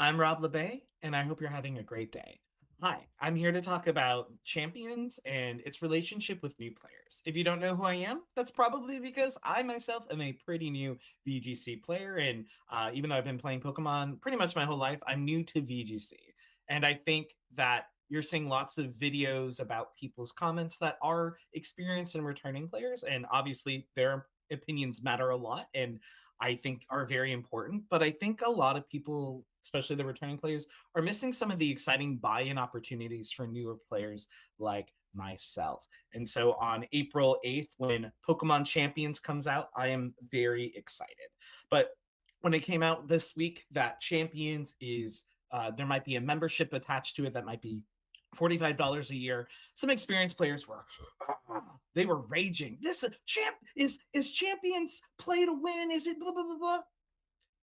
I'm Rob LeBay, and I hope you're having a great day. Hi, I'm here to talk about Champions and its relationship with new players. If you don't know who I am, that's probably because I myself am a pretty new VGC player. And even though I've been playing Pokemon pretty much my whole life, I'm new to VGC. And I think that you're seeing lots of videos about people's comments that are experienced and returning players. And obviously, their opinions matter a lot. And I think are very important. But I think a lot of people, especially the returning players, are missing some of the exciting buy-in opportunities for newer players like myself. And so on April 8th, when Pokemon Champions comes out, I am very excited. But when it came out this week, that Champions is there might be a membership attached to it that might be $45 a year. Some experienced players were they were raging. This champ is champions play to win. Is it blah blah blah blah?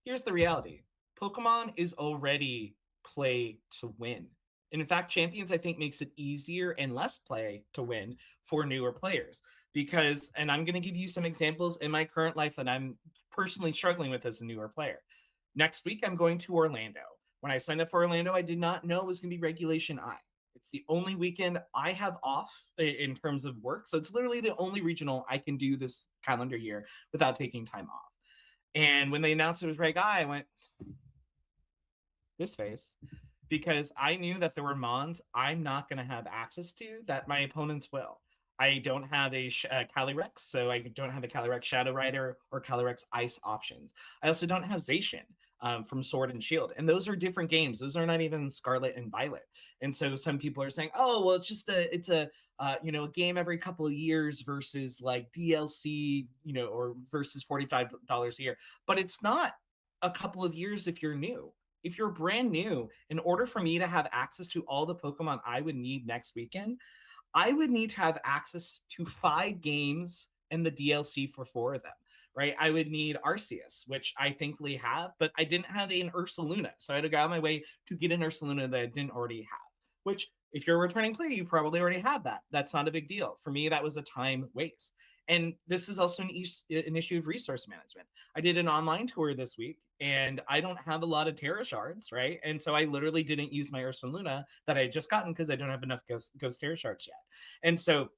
Here's the reality. Pokemon is already play to win. And in fact, Champions, I think, makes it easier and less play to win for newer players. Because, and I'm going to give you some examples in my current life that I'm personally struggling with as a newer player. Next week, I'm going to Orlando. When I signed up for Orlando, I did not know it was going to be Regulation I. It's the only weekend I have off in terms of work. So it's literally the only regional I can do this calendar year without taking time off. And when they announced it was Reg I went, this face, because I knew that there were mons I'm not going to have access to that my opponents will. I don't have a Calyrex, so I don't have a Calyrex Shadow Rider or Calyrex Ice options. I also don't have Zacian from Sword and Shield, and those are different games. Those are not even Scarlet and Violet. And so some people are saying, "Oh, well, it's a a game every couple of years versus like DLC, or versus $45 a year." But it's not a couple of years if you're new. If you're brand new, in order for me to have access to all the Pokemon I would need next weekend, I would need to have access to 5 games and the DLC for 4 of them, right? I would need Arceus, which I thankfully have, but I didn't have an Ursaluna. So I had to go out of my way to get an Ursaluna that I didn't already have, which if you're a returning player, you probably already have that. That's not a big deal. For me, that was a time waste. And this is also an issue of resource management. I did an online tour this week and I don't have a lot of Terra shards, right? And so I literally didn't use my Ursaluna that I had just gotten because I don't have enough Ghost Terra shards yet. And so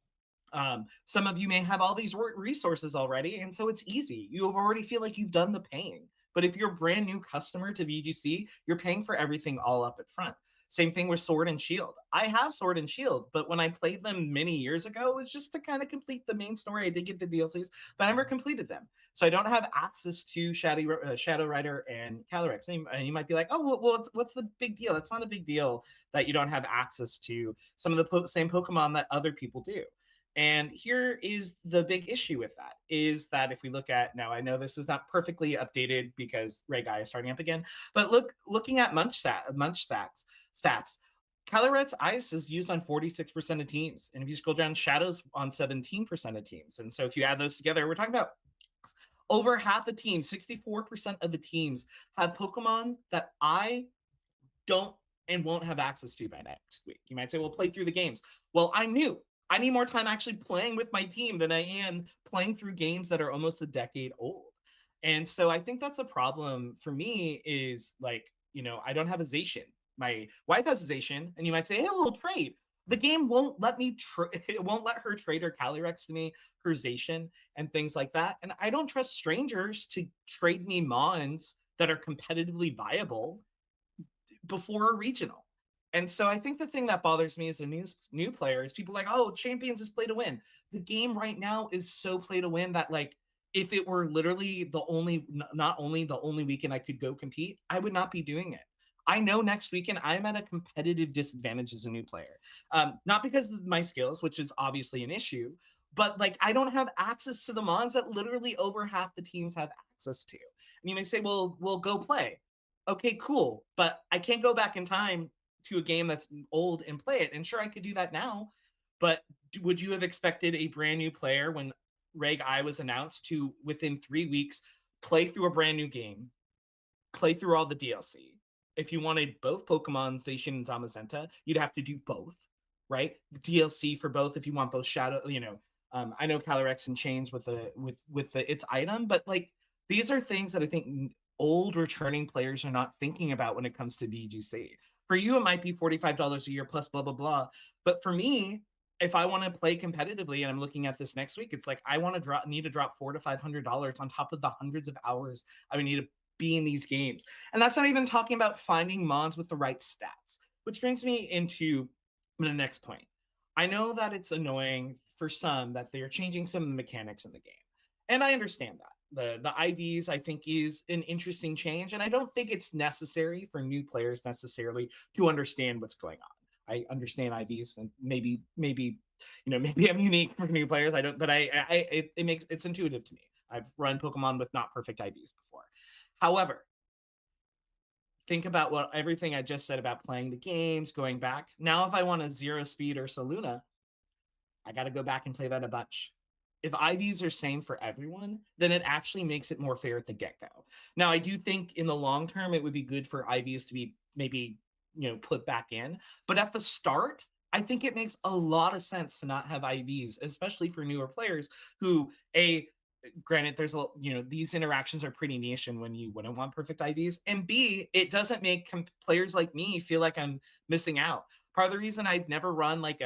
some of you may have all these resources already, and so it's easy. You already feel like you've done the paying. But if you're a brand new customer to VGC, you're paying for everything all up at front. Same thing with Sword and Shield. I have Sword and Shield, but when I played them many years ago, it was just to kind of complete the main story. I did get the DLCs, but I never completed them. So I don't have access to Shadow Rider and Calyrex. And you might be like, oh, well what's the big deal? That's not a big deal that you don't have access to some of the same Pokemon that other people do. And here is the big issue with that is that if we look at now, I know this is not perfectly updated because Reg-I is starting up again, but looking at Munch stats, Calyrex Ice is used on 46% of teams. And if you scroll down, Shadow's on 17% of teams. And so if you add those together, we're talking about over half the teams, 64% of the teams have Pokemon that I don't and won't have access to by next week. You might say, well, play through the games. Well, I'm new. I need more time actually playing with my team than I am playing through games that are almost a decade old. And so I think that's a problem for me is like, I don't have a Zacian. My wife has a Zacian, and you might say, hey, we'll trade. The game won't let me it won't let her trade her Calyrex to me, her Zacian, and things like that. And I don't trust strangers to trade me Mons that are competitively viable before a regional. And so I think the thing that bothers me as a new player is people like, oh, Champions is play to win. The game right now is so play to win that like if it were literally not only the only weekend I could go compete, I would not be doing it. I know next weekend I'm at a competitive disadvantage as a new player. Not because of my skills, which is obviously an issue, but like I don't have access to the mons that literally over half the teams have access to. And you may say, well, we'll go play. Okay, cool. But I can't go back in time to a game that's old and play it. And sure, I could do that now. But would you have expected a brand new player when Reg I was announced to within 3 weeks play through a brand new game, play through all the DLC? If you wanted both Pokemon, Zacian and Zamazenta, you'd have to do both, right? The DLC for both if you want both Shadow, I know Calyrex and Chains with its item, but like these are things that I think old returning players are not thinking about when it comes to VGC. For you, it might be $45 a year plus blah, blah, blah. But for me, if I want to play competitively and I'm looking at this next week, it's like I want to need to drop $400 to $500 on top of the hundreds of hours I would need to be in these games. And that's not even talking about finding mods with the right stats, which brings me into the next point. I know that it's annoying for some that they're changing some of the mechanics in the game. And I understand that. The IVs I think is an interesting change, and I don't think it's necessary for new players necessarily to understand what's going on. I understand IVs, and maybe maybe I'm unique for new players. I don't, but it makes it's intuitive to me. I've run Pokemon with not perfect IVs before. However, think about what everything I just said about playing the games, going back. Now, if I want a zero speed or Saluna, I got to go back and play that a bunch. If IVs are same for everyone, then it actually makes it more fair at the get-go. Now, I do think in the long term, it would be good for IVs to be maybe, put back in. But at the start, I think it makes a lot of sense to not have IVs, especially for newer players who, granted, there's these interactions are pretty niche and when you wouldn't want perfect IVs, and B, it doesn't make players like me feel like I'm missing out. Part of the reason I've never run like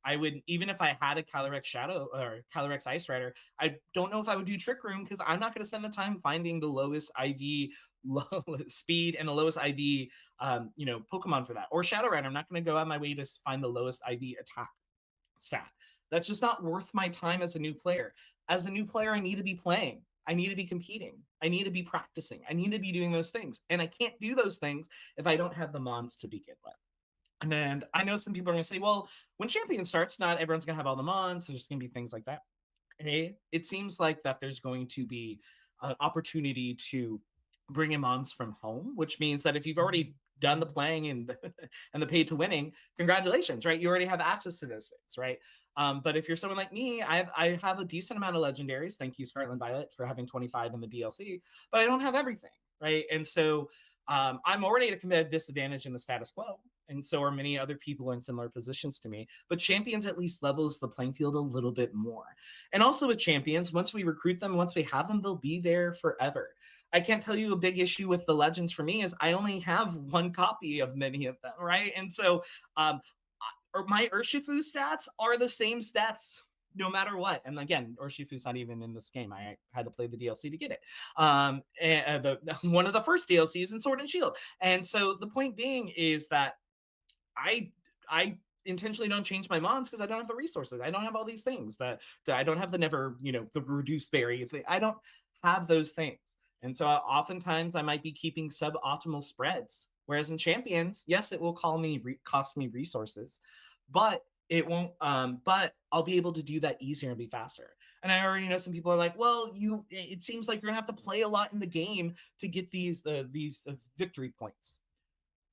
I would, even if I had a Calyrex Shadow or Calyrex Ice Rider, I don't know if I would do Trick Room because I'm not going to spend the time finding the lowest IV speed and the lowest IV Pokemon for that, or Shadow Rider. I'm not going to go out my way to find the lowest IV attack stat. That's just not worth my time as a new player. As a new player, I need to be playing. I need to be competing. I need to be practicing. I need to be doing those things. And I can't do those things if I don't have the mons to begin with. And I know some people are going to say, well, when Champion starts, not everyone's going to have all the mons. There's going to be things like that. Hey, it seems like that there's going to be an opportunity to bring in mons from home, which means that if you've already done the playing and and the paid to winning, congratulations, right? You already have access to those things, right? But if you're someone like me, I have a decent amount of legendaries. Thank you, Scarlet Violet, for having 25 in the DLC, but I don't have everything, right? And so I'm already at a competitive disadvantage in the status quo, and so are many other people in similar positions to me. But champions at least levels the playing field a little bit more. And also with champions, once we recruit them, once we have them, they'll be there forever. I can't tell you a big issue with the legends for me is I only have one copy of many of them, right? And so my Urshifu stats are the same stats no matter what. And again, Urshifu's not even in this game. I had to play the DLC to get it. One of the first DLCs in Sword and Shield. And so the point being is that I intentionally don't change my mons because I don't have the resources. I don't have all these things that I don't have the never, the reduced berry. I don't have those things. And so oftentimes I might be keeping suboptimal spreads. Whereas in champions, yes, it will cost me resources, but it won't. But I'll be able to do that easier and be faster. And I already know some people are like, well, it seems like you're gonna have to play a lot in the game to get these victory points.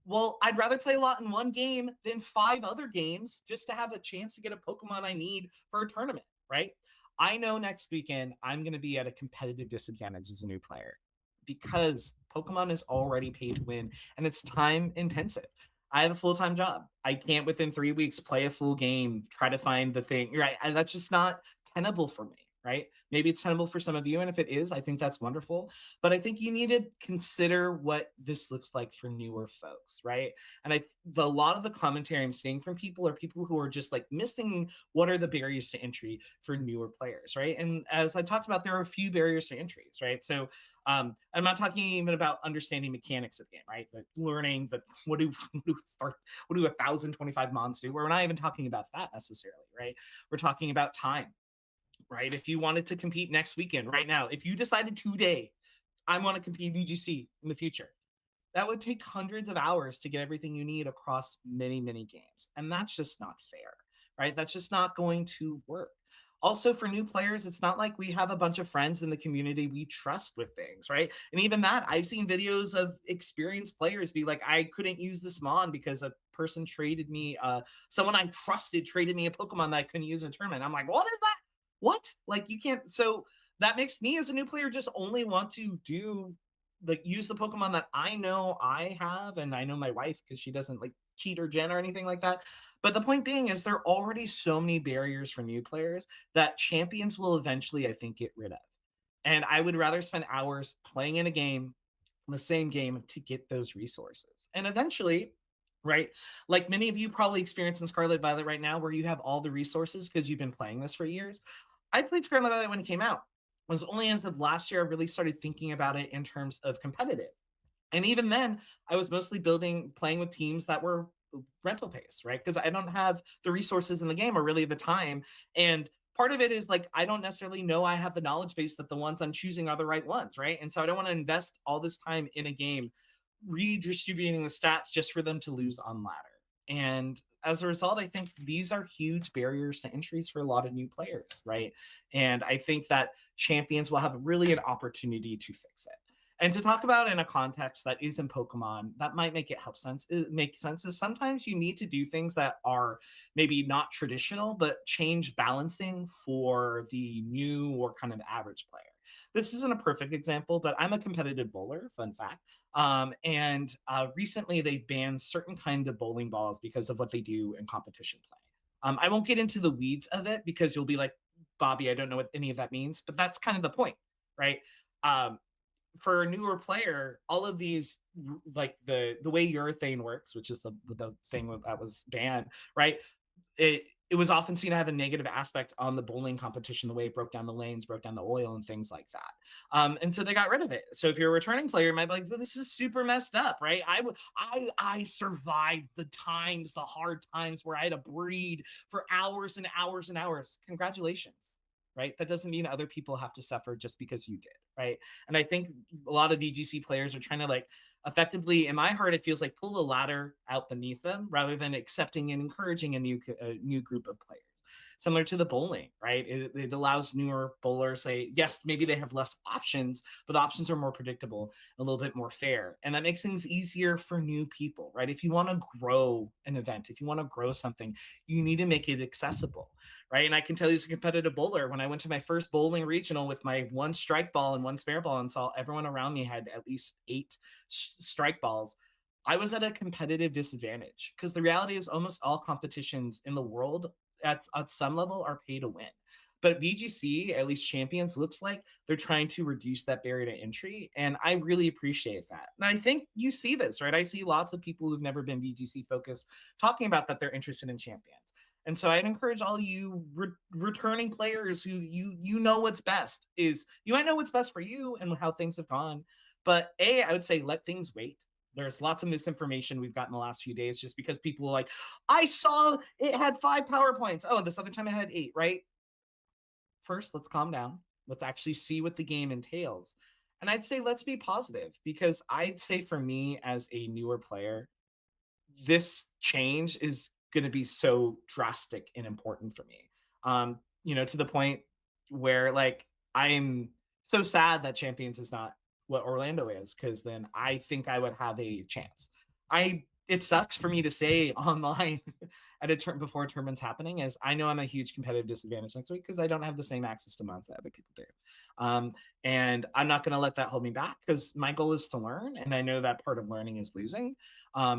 Well, I'd rather play a lot in one game than 5 other games just to have a chance to get a Pokemon I need for a tournament, right? I know next weekend I'm going to be at a competitive disadvantage as a new player because Pokemon is already pay to win and it's time intensive. I have a full-time job. I can't within 3 weeks play a full game, try to find the thing, right? And that's just not tenable for me, right? Maybe it's tenable for some of you, and if it is, I think that's wonderful. But I think you need to consider what this looks like for newer folks, right? And a lot of the commentary I'm seeing from people are people who are just like missing what are the barriers to entry for newer players, right? And as I talked about, there are a few barriers to entries, right? So I'm not talking even about understanding mechanics of the game, right? Like learning that what do 1,025 mons do? We're not even talking about that necessarily, right? We're talking about time, right? If you wanted to compete next weekend, right now, if you decided today, I want to compete VGC in the future, that would take hundreds of hours to get everything you need across many, many games. And that's just not fair, right? That's just not going to work. Also, for new players, it's not like we have a bunch of friends in the community we trust with things, right? And even that, I've seen videos of experienced players be like, I couldn't use this Mon because a person traded me, someone I trusted traded me a Pokemon that I couldn't use in a tournament. I'm like, what is that? What? Like, you can't. So that makes me as a new player just only want to use the Pokemon that I know I have, and I know my wife because she doesn't like cheat or gen or anything like that. But the point being is there are already so many barriers for new players that champions will eventually, I think, get rid of. And I would rather spend hours playing in a game, the same game, to get those resources. And eventually, right, like many of you probably experience in Scarlet Violet right now, where you have all the resources because you've been playing this for years. I played Scarlet Violet when it came out. It was only as of last year I really started thinking about it in terms of competitive. And even then, I was mostly playing with teams that were rental pace, right? Because I don't have the resources in the game or really the time. And part of it is like, I don't necessarily know I have the knowledge base that the ones I'm choosing are the right ones, right? And so I don't want to invest all this time in a game redistributing the stats just for them to lose on ladder. And as a result, I think these are huge barriers to entries for a lot of new players, right? And I think that champions will have really an opportunity to fix it. And to talk about in a context that isn't Pokemon, that might make sense is sometimes you need to do things that are maybe not traditional, but change balancing for the new or kind of average player. This isn't a perfect example, but I'm a competitive bowler, fun fact. And recently they've banned certain kind of bowling balls because of what they do in competition play. I won't get into the weeds of it because you'll be like, Bobby, I don't know what any of that means, but that's kind of the point, right? Um, for a newer player, all of these, like the way urethane works, which is the thing that was banned, right? It was often seen to have a negative aspect on the bowling competition, the way it broke down the lanes, broke down the oil, and things like that. And so they got rid of it. So if you're a returning player, you might be like, "This is super messed up," right? I survived the hard times where I had to breed for hours and hours and hours. Congratulations, right? That doesn't mean other people have to suffer just because you did, right? And I think a lot of VGC players are trying to like effectively, in my heart, it feels like pull a ladder out beneath them rather than accepting and encouraging a new group of players. Similar to the bowling, right? It allows newer bowlers, say, yes, maybe they have less options, but the options are more predictable, a little bit more fair. And that makes things easier for new people, right? If you want to grow an event, if you want to grow something, you need to make it accessible, right? And I can tell you as a competitive bowler, when I went to my first bowling regional with my one strike ball and one spare ball and saw everyone around me had at least 8 strike balls, I was at a competitive disadvantage because the reality is almost all competitions in the world at some level are pay to win. But VGC, at least Champions, looks like they're trying to reduce that barrier to entry. And I really appreciate that. And I think you see this, right? I see lots of people who've never been VGC focused talking about that they're interested in Champions. And so I'd encourage all you returning players who you know what's best is you might know what's best for you and how things have gone. But I would say let things wait. There's lots of misinformation we've got in the last few days just because people are like, I saw it had 5 PowerPoints. Oh, this other time it had 8, right? First, let's calm down. Let's actually see what the game entails. And I'd say let's be positive because I'd say for me as a newer player, this change is going to be so drastic and important for me. To the point where like I'm so sad that Champions is not what Orlando is, because then I think I would have a chance. I It sucks for me to say online at a turn before a tournament's happening, as I know I'm a huge competitive disadvantage next week because I don't have the same access to mods that other people do. Um, and I'm not going to let that hold me back because my goal is to learn, and I know that part of learning is losing. That's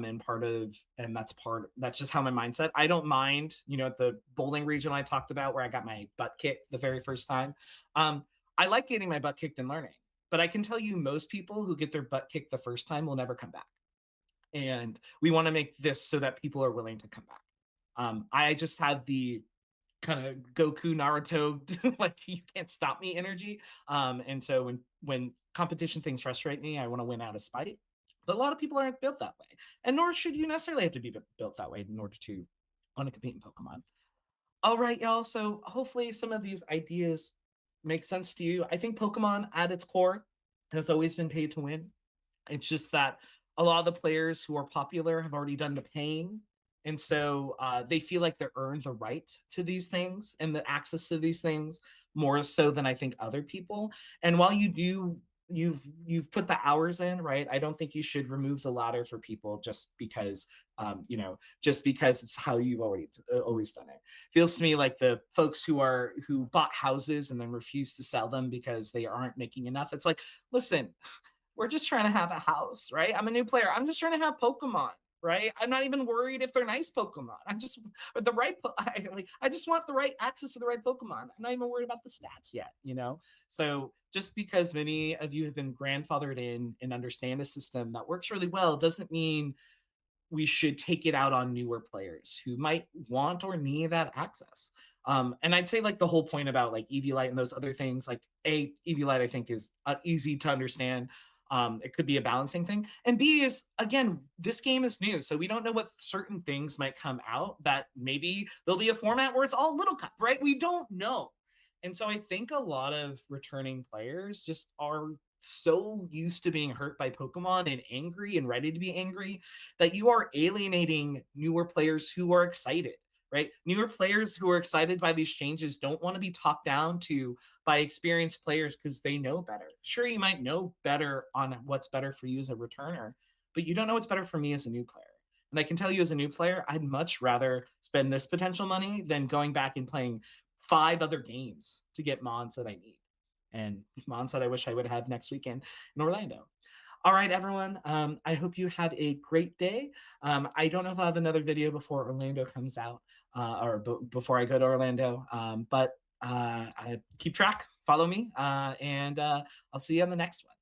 just how my mindset. I don't mind, at the bowling region I talked about where I got my butt kicked the very first time. I like getting my butt kicked and learning, but I can tell you most people who get their butt kicked the first time will never come back. And we want to make this so that people are willing to come back. I just have the kind of Goku Naruto like you can't stop me energy. And so when competition things frustrate me, I want to win out of spite. But a lot of people aren't built that way, and nor should you necessarily have to be built that way in order to want to compete in Pokemon. All right, y'all. So hopefully some of these ideas make sense to you. I think Pokemon at its core has always been paid to win. It's just that a lot of the players who are popular have already done the paying. And so they feel like they're earned the right to these things and the access to these things more so than I think other people. And while you've put the hours in, right? I don't think you should remove the ladder for people just because it's how you've always done it. Feels to me like the folks who bought houses and then refuse to sell them because they aren't making enough. It's like, listen, we're just trying to have a house, right? I'm a new player. I'm just trying to have Pokemon. right? I'm not even worried if they're nice Pokemon. I'm just the right. I just want the right access to the right Pokemon. I'm not even worried about the stats yet, you know. So just because many of you have been grandfathered in and understand a system that works really well doesn't mean we should take it out on newer players who might want or need that access. And I'd say like the whole point about like Eviolite and those other things, like Eviolite I think is easy to understand. It could be a balancing thing, and B is again, this game is new, so we don't know what certain things might come out that maybe there'll be a format where it's all little cup, right? We don't know. And so I think a lot of returning players just are so used to being hurt by Pokemon and angry and ready to be angry that you are alienating newer players who are excited, right? Newer players who are excited by these changes don't want to be talked down to by experienced players because they know better. Sure, you might know better on what's better for you as a returner, but you don't know what's better for me as a new player. And I can tell you as a new player, I'd much rather spend this potential money than going back and playing 5 other games to get mods that I need. And mods that I wish I would have next weekend in Orlando. All right, everyone. I hope you have a great day. I don't know if I'll have another video before Orlando comes out or before I go to Orlando, but I keep track, follow me, and I'll see you on the next one.